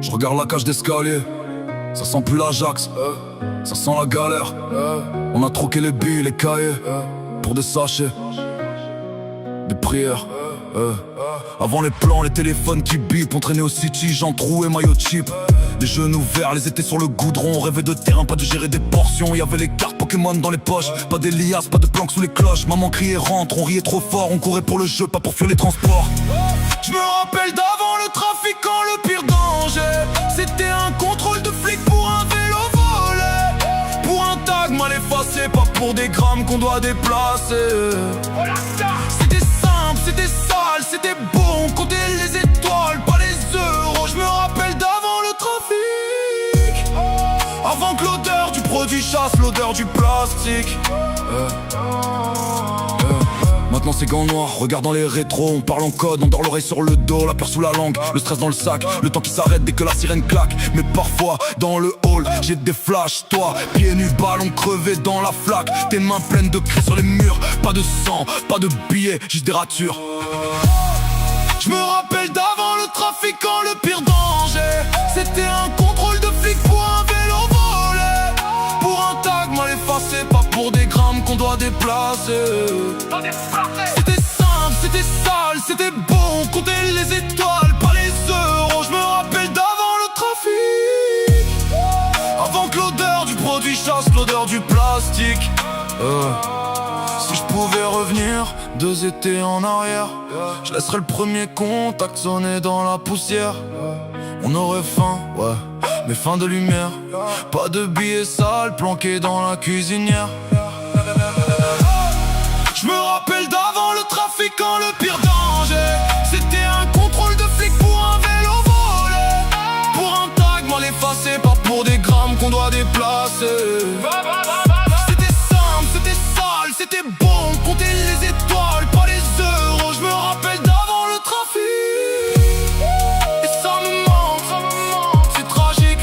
Je regarde la cage d'escalier, ça sent plus l'Ajax, ça sent la galère. On a troqué les billes, les cahiers, pour des sachets, des prières. Avant les plans, les téléphones qui bip. On traînait au city, Jean Trou et maillot cheap. Les genoux verts, les étés sur le goudron. On rêvait de terrain, pas de gérer des portions. Y'avait les cartes Pokémon dans les poches. Pas d'Elias, pas de planques sous les cloches. Maman criait rentre, on riait trop fort. On courait pour le jeu, pas pour fuir les transports. Je me rappelle d'avant le trafiquant, le pire danger. C'était un contrôle de flic pour un vélo volé. Pour un tag mal effacé, pas pour des grammes qu'on doit déplacer. C'était simple, c'était sale, c'était beau. On comptait les étoiles, pas les euros. Je me rappelle d'avant le trafic, avant que l'odeur du produit chasse l'odeur du plastique. Maintenant c'est gants noirs, regarde dans les rétros. On parle en code, on dort l'oreille sur le dos. La peur sous la langue, le stress dans le sac. Le temps qui s'arrête dès que la sirène claque. Mais parfois dans le hall, j'ai des flashs. Toi, pieds nus, ballon crevé dans la flaque. Tes mains pleines de craie sur les murs. Pas de sang, pas de billets, juste des ratures. Je me rappelle d'avant le trafiquant, le pire danger. C'était un contrôle de flic pour un vélo volé. Pour un tag mal effacé, pas pour des grammes qu'on doit déplacer. C'était simple, c'était sale, c'était beau. On comptait les étoiles, pas les euros. Je me rappelle d'avant le trafic, avant que l'odeur du produit chasse l'odeur du plastique. Si je pouvais revenir 2 étés en arrière, je laisserais le premier contact sonner dans la poussière. On aurait faim, ouais, mais faim de lumière. Pas de billets sales planqués dans la cuisinière. Je me rappelle d'avant le trafiquant, le pire danger. C'était un contrôle de flic pour un vélo volé. Pour un tag mal effacé, pas pour des grammes qu'on doit déplacer. C'était simple, c'était sale, c'était beau. On comptait les étoiles, pas les euros. Je me rappelle d'avant le trafic, et ça me manque, c'est tragique.